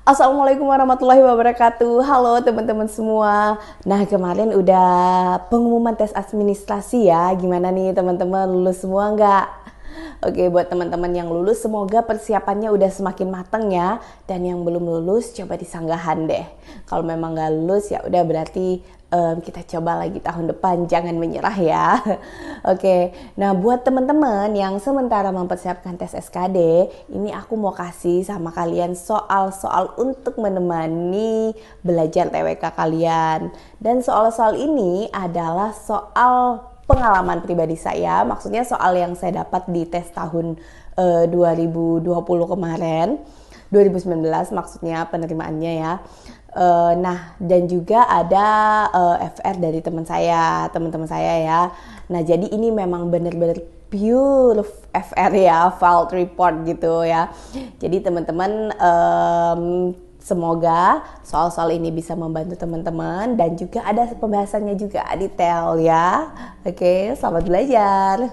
Assalamualaikum warahmatullahi wabarakatuh. Halo teman-teman semua. Nah, kemarin udah pengumuman tes administrasi ya. Gimana nih teman-teman, lulus semua nggak? Oke, buat teman-teman yang lulus semoga persiapannya udah semakin mateng ya. Dan yang belum lulus coba disanggahan deh. Kalau memang nggak lulus ya udah berarti kita coba lagi tahun depan, jangan menyerah ya. Oke, nah buat teman-teman yang sementara mempersiapkan tes SKD, ini aku mau kasih sama kalian soal-soal untuk menemani belajar TWK kalian. Dan soal-soal ini adalah soal pengalaman pribadi saya, maksudnya soal yang saya dapat di tes tahun 2020 kemarin, 2019 maksudnya penerimaannya ya. Nah, dan juga ada FR dari teman-teman saya ya. Nah, jadi ini memang benar-benar pure FR ya, fault report gitu ya. Jadi teman-teman semoga soal-soal ini bisa membantu teman-teman dan juga ada pembahasannya juga detail ya. Oke, selamat belajar.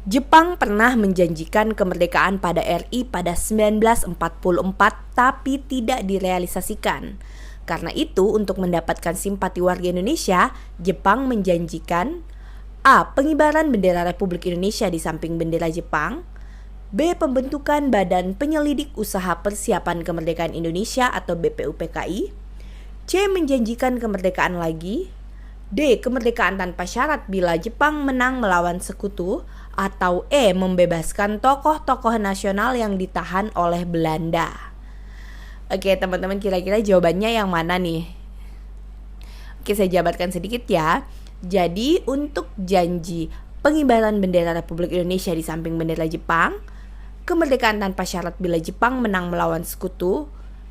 Jepang pernah menjanjikan kemerdekaan pada RI pada 1944 tapi tidak direalisasikan. Karena itu, untuk mendapatkan simpati warga Indonesia, Jepang menjanjikan A. Pengibaran bendera Republik Indonesia di samping bendera Jepang, B. Pembentukan Badan Penyelidik Usaha Persiapan Kemerdekaan Indonesia atau BPUPKI, C. Menjanjikan kemerdekaan lagi, D. Kemerdekaan tanpa syarat bila Jepang menang melawan sekutu, atau E. Membebaskan tokoh-tokoh nasional yang ditahan oleh Belanda. Oke teman-teman, kira-kira jawabannya yang mana nih? Oke, saya jabarkan sedikit ya. Jadi untuk janji pengibaran bendera Republik Indonesia di samping bendera Jepang, kemerdekaan tanpa syarat bila Jepang menang melawan sekutu,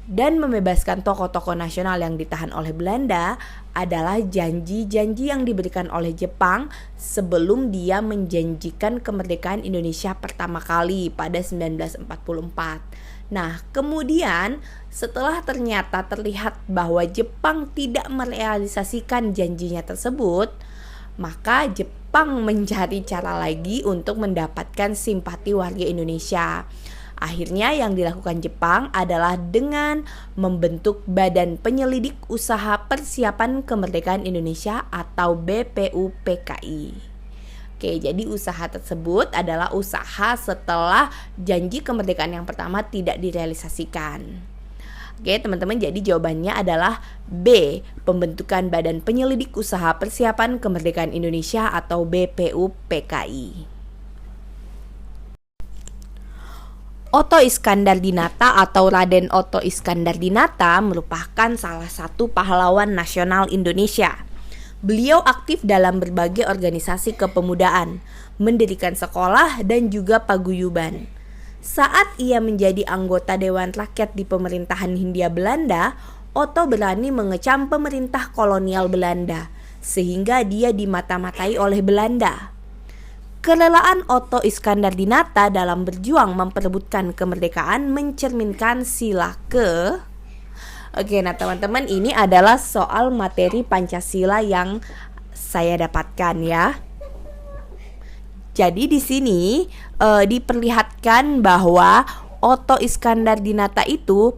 dan membebaskan tokoh-tokoh nasional yang ditahan oleh Belanda adalah janji-janji yang diberikan oleh Jepang sebelum dia menjanjikan kemerdekaan Indonesia pertama kali pada 1944. Nah, kemudian setelah ternyata terlihat bahwa Jepang tidak merealisasikan janjinya tersebut, maka Jepang mencari cara lagi untuk mendapatkan simpati warga Indonesia. Akhirnya yang dilakukan Jepang adalah dengan membentuk Badan Penyelidik Usaha Persiapan Kemerdekaan Indonesia atau BPUPKI. Oke, jadi usaha tersebut adalah usaha setelah janji kemerdekaan yang pertama tidak direalisasikan. Oke teman-teman, jadi jawabannya adalah B. Pembentukan Badan Penyelidik Usaha Persiapan Kemerdekaan Indonesia atau BPUPKI. Oto Iskandar-Dinata atau Raden Oto Iskandar-Dinata merupakan salah satu pahlawan nasional Indonesia. Beliau aktif dalam berbagai organisasi kepemudaan, mendirikan sekolah dan juga paguyuban. Saat ia menjadi anggota Dewan Rakyat di pemerintahan Hindia Belanda, Oto berani mengecam pemerintah kolonial Belanda, sehingga dia dimata-matai oleh Belanda. Kerelaan Oto Iskandar-Dinata dalam berjuang memperebutkan kemerdekaan mencerminkan sila ke... Oke, nah teman-teman, ini adalah soal materi Pancasila yang saya dapatkan ya. Jadi di sini diperlihatkan bahwa Oto Iskandar-Dinata itu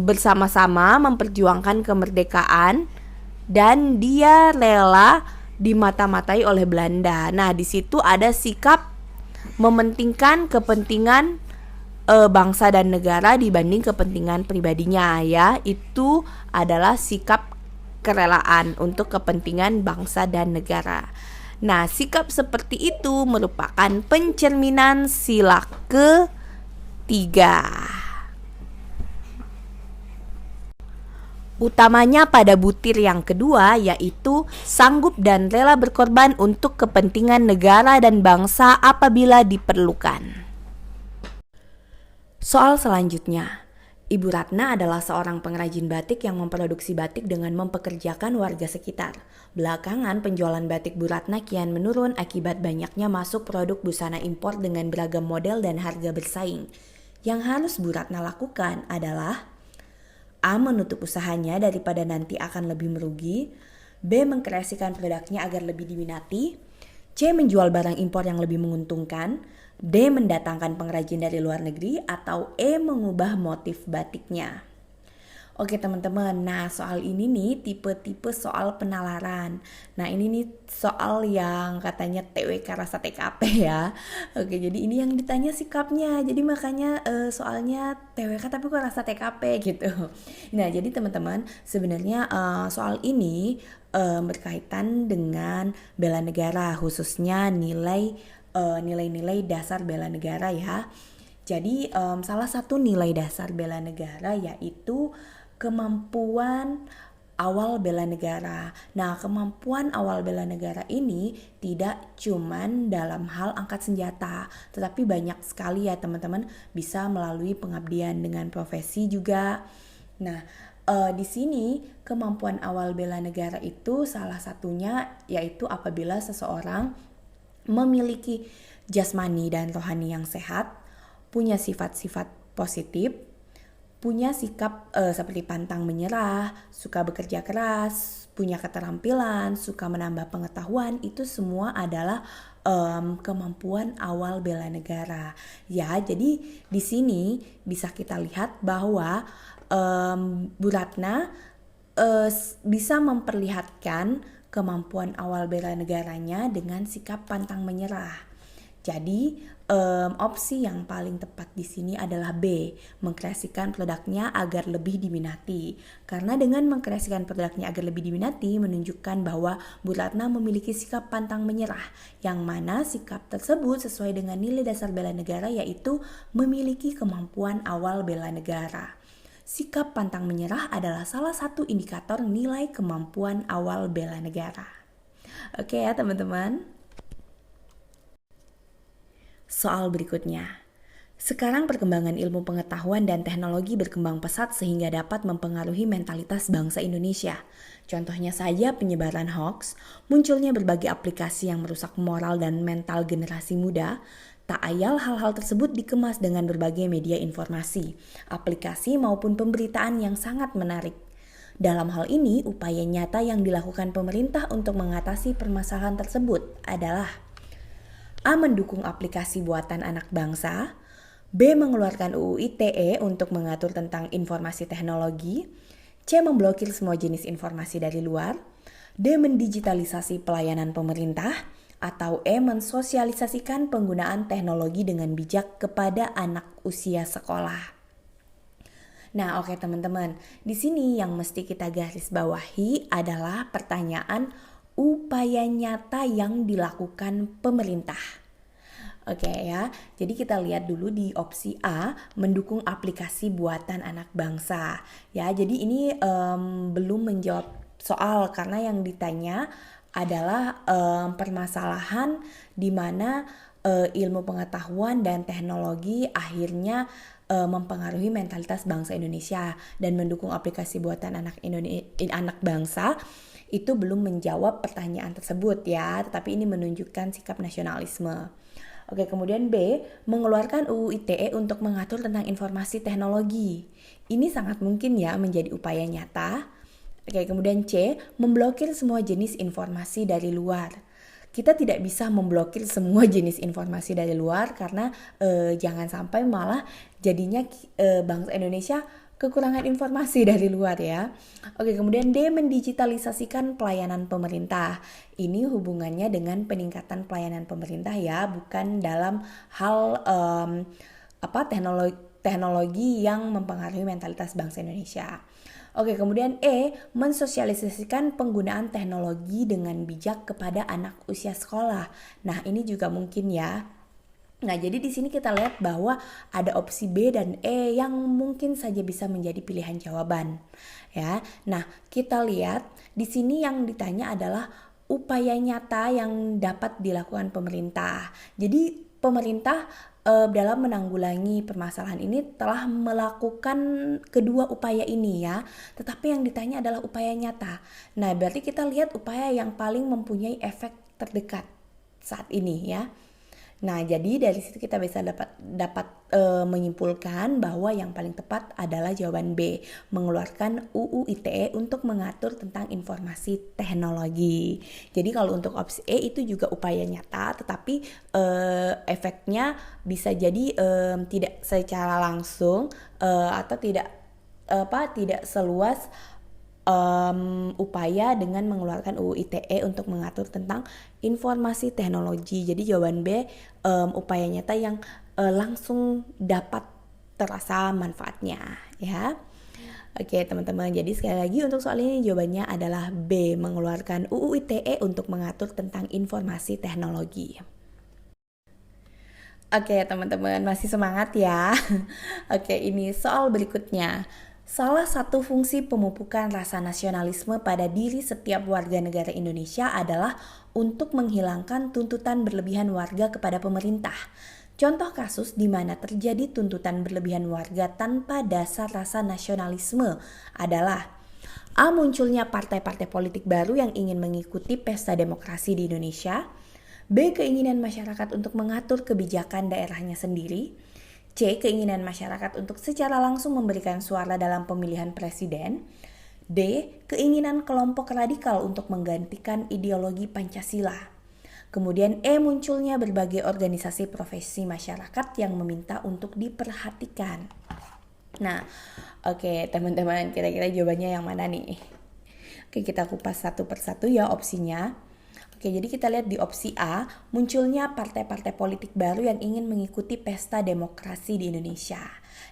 bersama-sama memperjuangkan kemerdekaan dan dia rela dimata-matai oleh Belanda. Nah, di situ ada sikap mementingkan kepentingan bangsa dan negara dibanding kepentingan pribadinya ya. Itu adalah sikap kerelaan untuk kepentingan bangsa dan negara. Nah, sikap seperti itu merupakan pencerminan sila ketiga. Utamanya pada butir yang kedua, yaitu sanggup dan rela berkorban untuk kepentingan negara dan bangsa apabila diperlukan. Soal selanjutnya, Ibu Ratna adalah seorang pengrajin batik yang memproduksi batik dengan mempekerjakan warga sekitar. Belakangan penjualan batik Bu Ratna kian menurun akibat banyaknya masuk produk busana impor dengan beragam model dan harga bersaing. Yang harus Bu Ratna lakukan adalah A. Menutup usahanya daripada nanti akan lebih merugi. B. Mengkreasikan produknya agar lebih diminati. C. Menjual barang impor yang lebih menguntungkan. D. Mendatangkan pengrajin dari luar negeri, atau E. Mengubah motif batiknya. Oke teman-teman, nah soal ini nih tipe-tipe soal penalaran. Nah ini nih soal yang katanya TWK rasa TKP ya. Oke, jadi ini yang ditanya sikapnya. Jadi makanya soalnya TWK tapi kok rasa TKP gitu. Nah jadi teman-teman sebenarnya soal ini berkaitan dengan bela negara, khususnya nilai-nilai dasar bela negara ya. Jadi salah satu nilai dasar bela negara yaitu kemampuan awal bela negara. Nah, kemampuan awal bela negara ini tidak cuman dalam hal angkat senjata, tetapi banyak sekali ya teman-teman, bisa melalui pengabdian dengan profesi juga. Nah, di sini kemampuan awal bela negara itu salah satunya yaitu apabila seseorang memiliki jasmani dan rohani yang sehat, punya sifat-sifat positif, punya sikap seperti pantang menyerah, suka bekerja keras, punya keterampilan, suka menambah pengetahuan, itu semua adalah kemampuan awal bela negara. Ya, jadi di sini bisa kita lihat bahwa Bu Ratna bisa memperlihatkan kemampuan awal bela negaranya dengan sikap pantang menyerah. Jadi opsi yang paling tepat di sini adalah B, mengkreasikan produknya agar lebih diminati. Karena dengan mengkreasikan produknya agar lebih diminati menunjukkan bahwa Bu Ratna memiliki sikap pantang menyerah, yang mana sikap tersebut sesuai dengan nilai dasar bela negara yaitu memiliki kemampuan awal bela negara. Sikap pantang menyerah adalah salah satu indikator nilai kemampuan awal bela negara. Oke ya teman-teman. Soal berikutnya. Sekarang perkembangan ilmu pengetahuan dan teknologi berkembang pesat sehingga dapat mempengaruhi mentalitas bangsa Indonesia. Contohnya saja penyebaran hoax, munculnya berbagai aplikasi yang merusak moral dan mental generasi muda. Tak ayal hal-hal tersebut dikemas dengan berbagai media informasi, aplikasi maupun pemberitaan yang sangat menarik. Dalam hal ini, upaya nyata yang dilakukan pemerintah untuk mengatasi permasalahan tersebut adalah A. Mendukung aplikasi buatan anak bangsa, B. Mengeluarkan UU ITE untuk mengatur tentang informasi teknologi, C. Memblokir semua jenis informasi dari luar, D. Mendigitalisasi pelayanan pemerintah, atau E. Mensosialisasikan penggunaan teknologi dengan bijak kepada anak usia sekolah. Nah, oke teman-teman, di sini yang mesti kita garis bawahi adalah pertanyaan upaya nyata yang dilakukan pemerintah. Oke ya, jadi kita lihat dulu di opsi A, mendukung aplikasi buatan anak bangsa. Ya, jadi ini belum menjawab soal karena yang ditanya adalah permasalahan di mana ilmu pengetahuan dan teknologi akhirnya mempengaruhi mentalitas bangsa Indonesia, dan mendukung aplikasi buatan anak bangsa itu belum menjawab pertanyaan tersebut ya, tetapi ini menunjukkan sikap nasionalisme. Oke, kemudian B, mengeluarkan UU ITE untuk mengatur tentang informasi teknologi. Ini sangat mungkin ya menjadi upaya nyata. Oke, kemudian C, memblokir semua jenis informasi dari luar. Kita tidak bisa memblokir semua jenis informasi dari luar karena jangan sampai malah jadinya bangsa Indonesia kekurangan informasi dari luar ya. Oke, kemudian D, mendigitalisasikan pelayanan pemerintah. Ini hubungannya dengan peningkatan pelayanan pemerintah ya, bukan dalam hal teknologi yang mempengaruhi mentalitas bangsa Indonesia. Oke, kemudian E, mensosialisasikan penggunaan teknologi dengan bijak kepada anak usia sekolah. Nah, ini juga mungkin ya. Nah, jadi di sini kita lihat bahwa ada opsi B dan E yang mungkin saja bisa menjadi pilihan jawaban. Ya. Nah, kita lihat di sini yang ditanya adalah upaya nyata yang dapat dilakukan pemerintah. Jadi pemerintah dalam menanggulangi permasalahan ini telah melakukan kedua upaya ini ya. Tetapi yang ditanya adalah upaya nyata. Nah, berarti kita lihat upaya yang paling mempunyai efek terdekat saat ini ya. Nah, jadi dari situ kita bisa dapat menyimpulkan bahwa yang paling tepat adalah jawaban B, mengeluarkan UU ITE untuk mengatur tentang informasi teknologi. Jadi kalau untuk opsi E itu juga upaya nyata, tetapi efeknya bisa jadi tidak secara langsung atau tidak seluas upaya dengan mengeluarkan UU ITE untuk mengatur tentang informasi teknologi. Jadi jawaban B, upaya nyata yang langsung dapat terasa manfaatnya, ya. Oke teman-teman, jadi sekali lagi untuk soal ini jawabannya adalah B, mengeluarkan UU ITE untuk mengatur tentang informasi teknologi. Oke teman-teman, masih semangat ya. Oke, ini soal berikutnya. Salah satu fungsi pemupukan rasa nasionalisme pada diri setiap warga negara Indonesia adalah untuk menghilangkan tuntutan berlebihan warga kepada pemerintah. Contoh kasus di mana terjadi tuntutan berlebihan warga tanpa dasar rasa nasionalisme adalah A. Munculnya partai-partai politik baru yang ingin mengikuti pesta demokrasi di Indonesia. B. Keinginan masyarakat untuk mengatur kebijakan daerahnya sendiri. C. Keinginan masyarakat untuk secara langsung memberikan suara dalam pemilihan presiden. D. Keinginan kelompok radikal untuk menggantikan ideologi Pancasila. Kemudian E. Munculnya berbagai organisasi profesi masyarakat yang meminta untuk diperhatikan. Nah, oke teman-teman, kira-kira jawabannya yang mana nih? Oke, kita kupas satu persatu ya opsinya. Oke, jadi kita lihat di opsi A, munculnya partai-partai politik baru yang ingin mengikuti pesta demokrasi di Indonesia.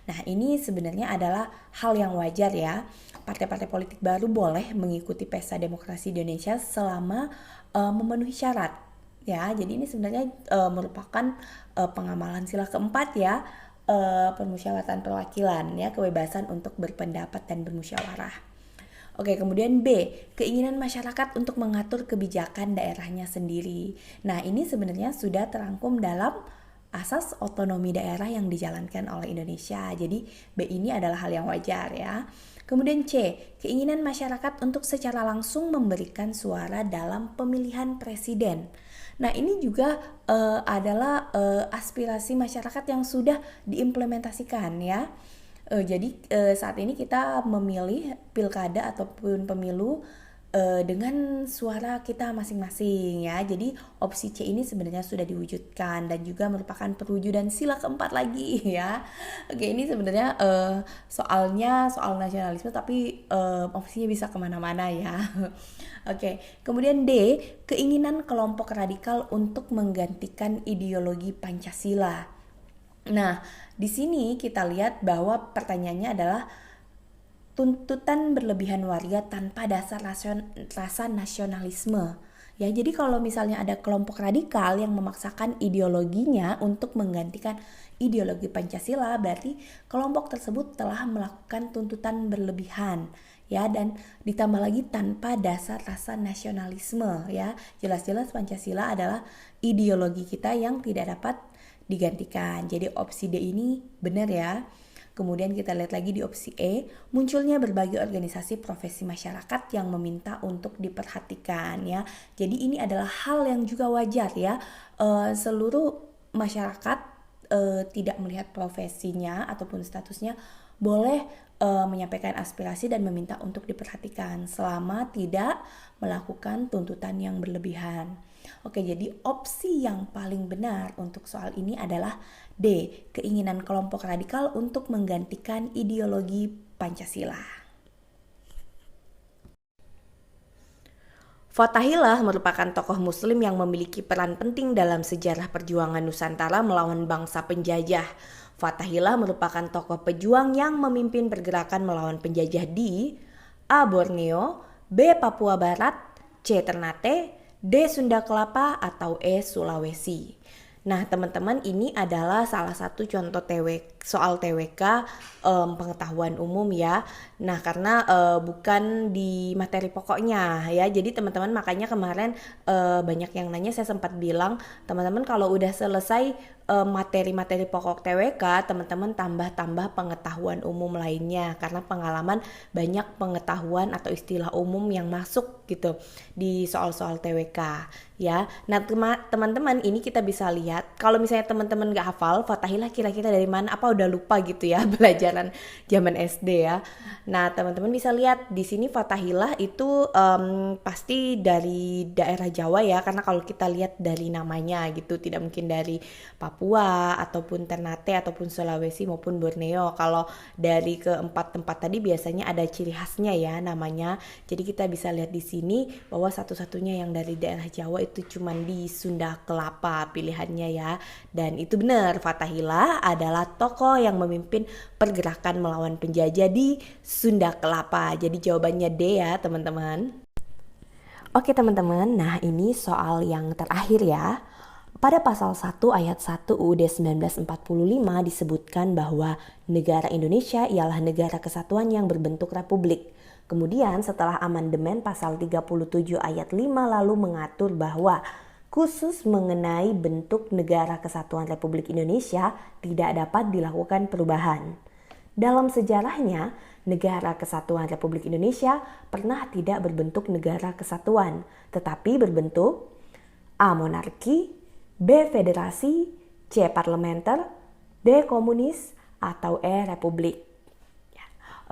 Nah, ini sebenarnya adalah hal yang wajar ya. Partai-partai politik baru boleh mengikuti pesta demokrasi di Indonesia selama memenuhi syarat. Ya, jadi ini sebenarnya merupakan pengamalan sila keempat ya, permusyawaratan perwakilan ya, kebebasan untuk berpendapat dan bermusyawarah. Oke, kemudian B, keinginan masyarakat untuk mengatur kebijakan daerahnya sendiri. Nah, ini sebenarnya sudah terangkum dalam asas otonomi daerah yang dijalankan oleh Indonesia. Jadi, B ini adalah hal yang wajar ya. Kemudian C, keinginan masyarakat untuk secara langsung memberikan suara dalam pemilihan presiden. Nah, ini juga adalah aspirasi masyarakat yang sudah diimplementasikan ya. Jadi saat ini kita memilih pilkada ataupun pemilu dengan suara kita masing-masing ya. Jadi opsi C ini sebenarnya sudah diwujudkan dan juga merupakan perwujudan sila keempat lagi ya. Oke, ini sebenarnya soalnya soal nasionalisme tapi opsinya bisa kemana-mana ya. Oke, kemudian D, keinginan kelompok radikal untuk menggantikan ideologi Pancasila. Nah, di sini kita lihat bahwa pertanyaannya adalah tuntutan berlebihan warga tanpa dasar rasa nasionalisme. Ya, jadi kalau misalnya ada kelompok radikal yang memaksakan ideologinya untuk menggantikan ideologi Pancasila, berarti kelompok tersebut telah melakukan tuntutan berlebihan. Ya, dan ditambah lagi tanpa dasar rasa nasionalisme ya. Jelas-jelas Pancasila adalah ideologi kita yang tidak dapat digantikan. Jadi opsi D ini benar ya. Kemudian kita lihat lagi di opsi E, munculnya berbagai organisasi profesi masyarakat yang meminta untuk diperhatikan ya. Jadi ini adalah hal yang juga wajar ya. Seluruh masyarakat tidak melihat profesinya ataupun statusnya boleh menyampaikan aspirasi dan meminta untuk diperhatikan selama tidak melakukan tuntutan yang berlebihan. Oke, jadi opsi yang paling benar untuk soal ini adalah D, keinginan kelompok radikal untuk menggantikan ideologi Pancasila. Fathahillah merupakan tokoh muslim yang memiliki peran penting dalam sejarah perjuangan Nusantara melawan bangsa penjajah. Fathahillah merupakan tokoh pejuang yang memimpin pergerakan melawan penjajah di A. Borneo, B. Papua Barat, C. Ternate, D. Sunda Kelapa, atau E. Sulawesi. Nah teman-teman, ini adalah salah satu contoh soal TWK pengetahuan umum ya. Nah karena bukan di materi pokoknya ya. Jadi teman-teman makanya kemarin banyak yang nanya, saya sempat bilang teman-teman kalau udah selesai materi-materi pokok TWK, teman-teman tambah-tambah pengetahuan umum lainnya. Karena pengalaman banyak pengetahuan atau istilah umum yang masuk gitu di soal-soal TWK ya. Nah teman-teman ini kita bisa lihat kalau misalnya teman-teman nggak hafal Fathahilah kira-kira dari mana, apa udah lupa gitu ya pelajaran zaman SD ya. Nah teman-teman bisa lihat di sini Fathahilah itu pasti dari daerah Jawa ya, karena kalau kita lihat dari namanya gitu tidak mungkin dari Papua ataupun Ternate ataupun Sulawesi maupun Borneo. Kalau dari keempat tempat tadi biasanya ada ciri khasnya ya namanya. Jadi kita bisa lihat di sini bahwa satu-satunya yang dari daerah Jawa itu cuman di Sunda Kelapa pilihannya ya. Dan itu benar, Fathahilah adalah tokoh yang memimpin pergerakan melawan penjajah di Sunda Kelapa. Jadi jawabannya D ya teman-teman. Oke teman-teman, nah ini soal yang terakhir ya. Pada pasal 1 ayat 1 UUD 1945 disebutkan bahwa negara Indonesia ialah negara kesatuan yang berbentuk republik. Kemudian setelah amandemen pasal 37 ayat 5 lalu mengatur bahwa khusus mengenai bentuk negara kesatuan Republik Indonesia tidak dapat dilakukan perubahan. Dalam sejarahnya, negara kesatuan Republik Indonesia pernah tidak berbentuk negara kesatuan, tetapi berbentuk A. Monarki, B. Federasi, C. Parlementer, D. Komunis, atau E. Republik.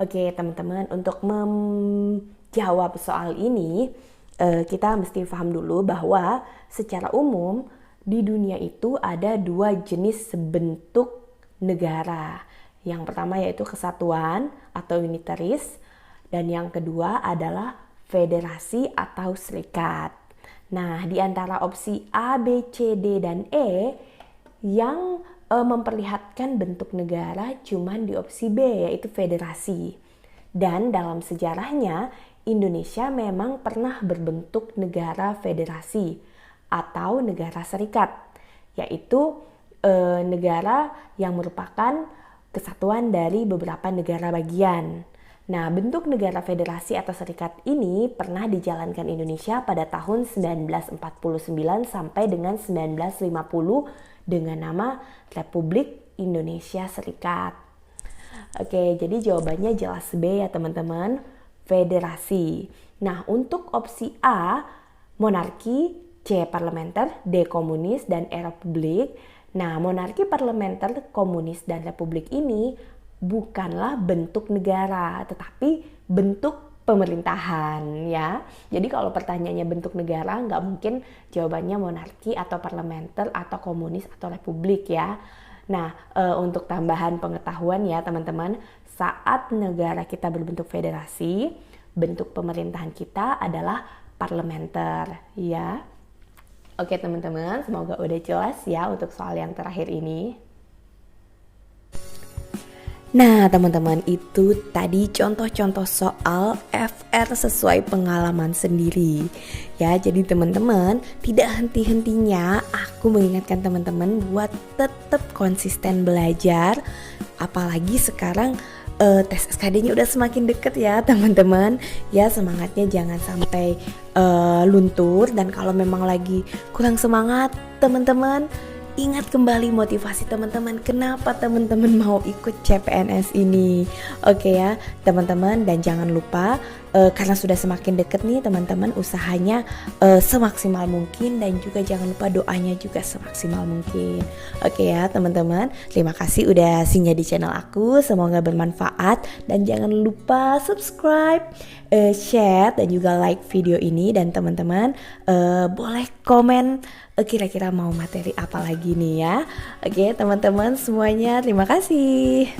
Oke teman-teman, untuk menjawab soal ini kita mesti paham dulu bahwa secara umum di dunia itu ada dua jenis bentuk negara. Yang pertama yaitu kesatuan atau unitaris, dan yang kedua adalah federasi atau serikat. Nah, di antara opsi A, B, C, D, dan E yang memperlihatkan bentuk negara cuman di opsi B yaitu federasi. Dan dalam sejarahnya Indonesia memang pernah berbentuk negara federasi atau negara serikat, yaitu negara yang merupakan kesatuan dari beberapa negara bagian. Nah, bentuk negara federasi atau serikat ini pernah dijalankan Indonesia pada tahun 1949 sampai dengan 1950 dengan nama Republik Indonesia Serikat. Oke, jadi jawabannya jelas B ya teman-teman, federasi. Nah, untuk opsi A, monarki, C, parlementer, D, komunis, dan E, republik. Nah, monarki, parlementer, komunis, dan republik ini bukanlah bentuk negara, tetapi bentuk pemerintahan ya. Jadi kalau pertanyaannya bentuk negara, nggak mungkin jawabannya monarki atau parlementer atau komunis atau republik ya. Nah, untuk tambahan pengetahuan ya teman-teman, saat negara kita berbentuk federasi, bentuk pemerintahan kita adalah parlementer ya. Oke teman-teman, semoga udah jelas ya untuk soal yang terakhir ini. Nah teman-teman, itu tadi contoh-contoh soal FR sesuai pengalaman sendiri ya. Jadi teman-teman, tidak henti-hentinya aku mengingatkan teman-teman buat tetap konsisten belajar. Apalagi sekarang tes SKD-nya udah semakin deket ya teman-teman. Ya semangatnya jangan sampai luntur. Dan kalau memang lagi kurang semangat teman-teman, ingat kembali motivasi teman-teman, kenapa teman-teman mau ikut CPNS ini. Oke ya teman-teman, dan jangan lupa karena sudah semakin deket nih teman-teman, usahanya semaksimal mungkin, dan juga jangan lupa doanya juga semaksimal mungkin. Oke ya teman-teman, terima kasih udah singgah di channel aku, semoga bermanfaat, dan jangan lupa subscribe, share, dan juga like video ini. Dan teman-teman boleh komen kira-kira mau materi apa lagi nih ya. Oke teman-teman semuanya, terima kasih.